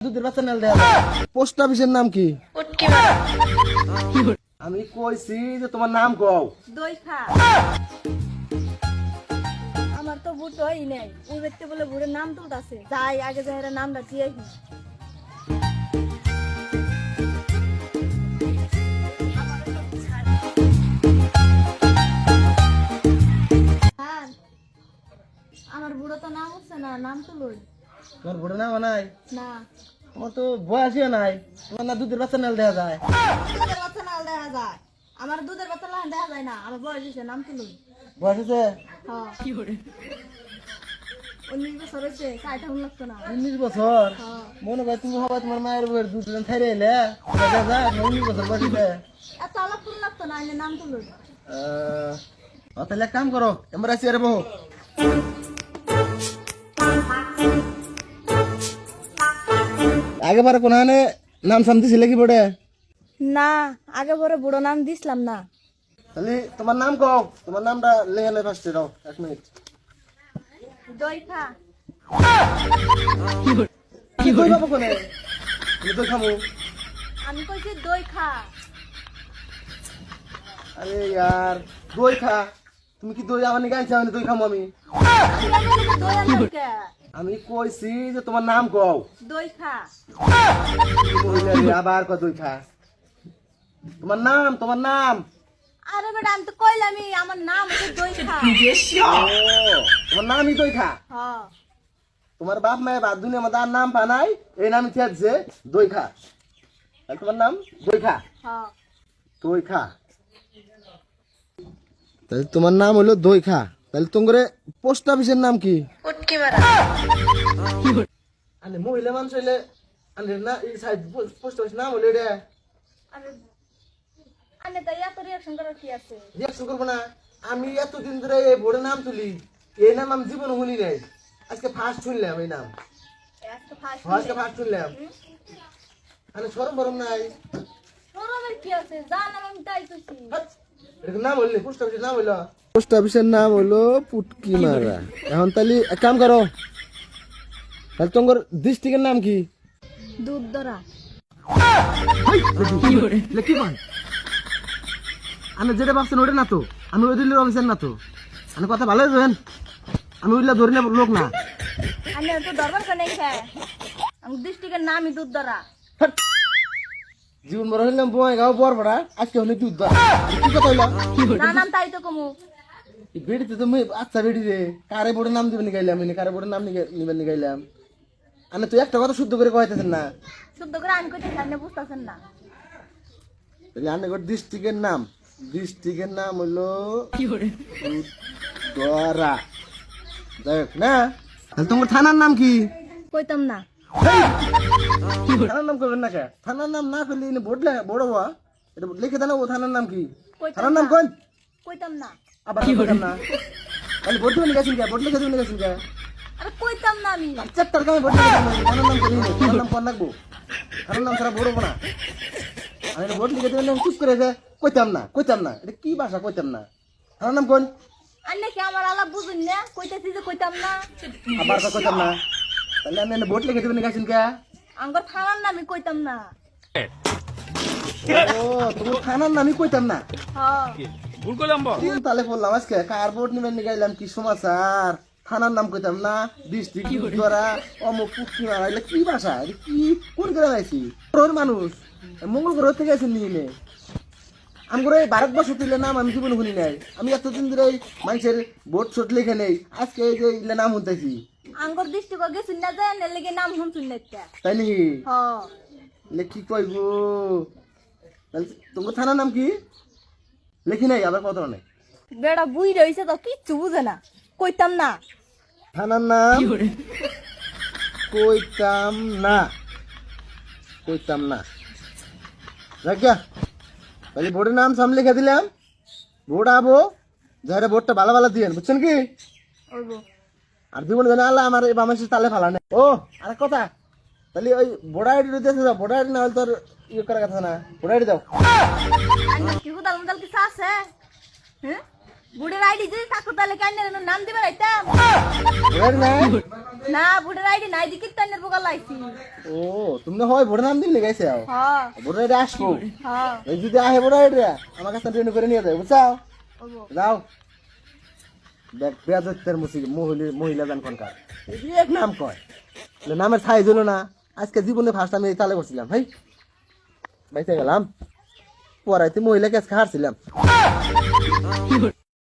দুধের বাচ্চা নাল দেয়া পোস্ট অফিসের নাম কি? আমি কইছি যে তোমার নাম কও। দই খা। আমার তো বুট হই নাই, ওই ব্যক্তি বলে বুড়ের নাম তুলতাছে, যাই আগে যাই এর নামটা দিয়ে কি। আমার বুড়ো তো নাম উঠছে না, নাম তুলুই। তোমার বড় নাম নাই? না, তোমার তো বয়সই নাই, তোমার না দুধের বাচ্চা নাল দেয়া যায়? দুধের বাচ্চা নাল দেখা যায়, আমার দুধের বাচ্চা নাল দেখা যায় না, আমার বয়স হয়েছে, নাম তুলুই। বয়স হয়েছে? হ্যাঁ। 19 বছর হয়েছে, কাইটা হুন লাগতো না। 19 বছর? হ্যাঁ। মনে হয় তুমি হবা তোমার মায়ের বউয়ের দুধ ছাইরে এলে দেখা যায় 19 বছর বয়সে। এত আলাপ ফুল লাগতো না, এনে নাম তুলুই। তাহলে এক কাম করো, এমবার আসি আরে বহু আগে বারে কোন নাম সাম দিছিলে কি বড়ে? না, আগে পরে বুড়ো নাম দিছিলাম না। তাহলে তোমার নাম কও, তোমার নামটা লেখা লাই ফার্স্টে দাও 1 মিনিট। দই খা। কি কই বাবা কোনে? তুমি তো খামু। আমি কইছি দই খা। আরে ইয়ার দই খা, তুমি কি দই আমার নিকে আনছো? আমি দই খামু আমি? দই আনলাম কে? আমি কইছি যে তোমার নাম কও। দই খা। মহিলা রে, আবার কয় দই খা। তোমার নাম, তোমার নাম। আরে বেটা, আমি তো কইলামই আমার নাম হচ্ছে দই খা। ও, তোমার নামই দই খা। হ্যাঁ। তোমার বাপ মায়ের বাদ দুনিয়া মধ্যে আর নাম পানাই, এই নামই থাকছে দই খা। তাহলে তোমার নাম দই খা। হ্যাঁ। দই খা, তাহলে তোমার নাম হলো দই খা। তাহলে তোমার পোস্ট অফিসের নাম কি? আরে মহিলা মানুষ হইলে আরে না, এই সাইড পোস্ট অফিস নাম হলো এটা। আরে আনে তো এত রিঅ্যাকশন করার কি আছে? রিয়াকশন করবো না? আমি এতদিন ধরে এই বোর্ডের নাম তুলি, এই নাম আমি জীবনে শুনি নাই, আজকে ফার্স্ট শুনলাম এই নাম। আজকে ফার্স্ট আজকে ফার্স্ট শুনলাম। আরে শরম বরম নাই? শরমের কি আছে? জান আমি তাই কইছি। এরকম নাম হইলে পোস্ট অফিসের নাম হইলো? পোস্ট অফিসের নাম হলো পুটকি মারা। এখন তাহলে এক কাম করো, তাহলে তোমার ডিস্ট্রিক্টের নাম কি? দুধ ধরা। কি কন? আমি যেটা ভাবছেন ওটা না তো, আমি ওই দিল্লির অফিসের না তো। আমি কথা ভালো হয়েছেন, আমি ওইগুলা ধরি না লোক না। আনে তো দরবার করে নাই খায়, আমি ডিস্ট্রিক্টের নামই দুধ ধরা। হাট! জীবন বড় হইলাম বয়গাঁও বরবড়া, আজকে হলে দুধ দা। কি কথা হইলো? না নাম তাই তো কমু। এই বেড়িতে তো আচ্ছা বেড়ি রে, কারে বোর্ডের নাম দিবেন গাইলাম, কারে বোর্ডের নাম নিবেন গাইলাম। আমি তো একটা কথা শুদ্ধ করে কইতেছেন না। শুদ্ধ করে আমি কইতেছি, আপনি বুঝতেছেন না। তাহলে আন্নাগর ডিস্ট্রিক্টের নাম, ডিস্ট্রিক্টের নাম হলো দরা। দেখ না, তাহলে তোমার থানার নাম কি? কইতাম না। থানার নাম করবেন না কে? থানার নাম না করলে বোর্ড বড় হওয়া, এটা লিখে দেন। ও থানার নাম কি? থানার নাম কোন? কইতাম না। আবার কইতাম না? তাহলে ভোট দিবেন গেছেন কে? ভোট লিখে দিবেন গেছেন কে? আরে কইতাম না আমি। চারটার কামে ভোট লিখে দিবেন। থানার নাম করি না, থানার নাম কোন লাগবো? থানার নাম ছাড়া বড় না। আমি ভোট লিখে দিবেন চুপ করে যে কইতাম না, কইতাম না। এটা কি ভাষা কইতাম না? থানার নাম কোন? আন্নে কি আমার আলাপ বুঝুন না? কইতাছি যে কইতাম না। আবার কইতাম না? তাহলে আমি ভোট লিখে দিবেন গেছেন কে? আঙ্গর থানার নামই কইতাম না। ও, তোমার থানার নামই কইতাম না? হ্যাঁ। ভুল করলাম বল। তাহলে বললাম আজকে কার ভোট নিবেন গাইলাম, কি সমাচার? থানার নাম কইতাম না, ডিস্ট্রিক্ট দ্বারা অমুক পুষ্টি মারা, এগুলো কি ভাষা? এটা কি কোন গ্রামে আইছি? গ্রহের মানুষ, মঙ্গল গ্রহ থেকে আছেন নিয়ে আমি করে ভারতবর্ষ তুলে নাম আমি জীবনে শুনি নাই। আমি এতদিন ধরে মানুষের ভোট ছোট লিখে নেই, আজকে এই যে এগুলা নাম শুনতেছি। আঙ্গর দৃষ্টিকোণ গেছুন না যায় না, লেগে নাম শুনছুন না একটা। তাই নাকি? হ্যাঁ। কি কইব? তাহলে তোমার থানার নাম কি? লেখি নাই, আবার কত নাই। বেড়া বুই রইছে তো কিচ্ছু বুঝে না, কইতাম না। থানার নাম কইতাম না, কইতাম না। রাখিয়া তাহলে ভোটের নাম সামনে লিখে দিলাম। ভোট আবো, যারা ভোটটা ভালো ভালো দিয়েন, বুঝছেন কি? ওইগো আর জীবন জানে আল্লাহ আমার এই বামাসের তালে ফালা নেই। ও আরেক কথা, তাহলে ওই ভোটার আইডি দিয়েছে, যাও ভোটার আইডি না হলে তোর ইয়ে করার কথা না, ভোটার আইডি দাও। আন্নে কি হুদাল মুদাল কিছু আছে? হ্যাঁ, বুড়ের আইডি যদি থাকতো তাহলে কান্নের নাম দিবে রাইতাম ভোটার নাই? না বুড়ের আইডি নাই দি কিত্তানের পোকা লাইছি ও তুমি হয় ভোটার নাম দিলে গেছে হ্যাঁ ভোটার আইডি আসবো হ্যাঁ এই যদি আহে ভোটার আইডি আমার কাছে ট্রেন করে নিয়ে যাবে বুঝছাও ওগো যাও দেখ বেয়াদতের মহিলা জান কোনকার এক নাম কয় নামের সাইজ হলো না আজকে জীবনে ফার্স্ট আমি এই তালে করছিলাম ভাই বাইতে গেলাম পড়াইতে মহিলা কাছে হারছিলাম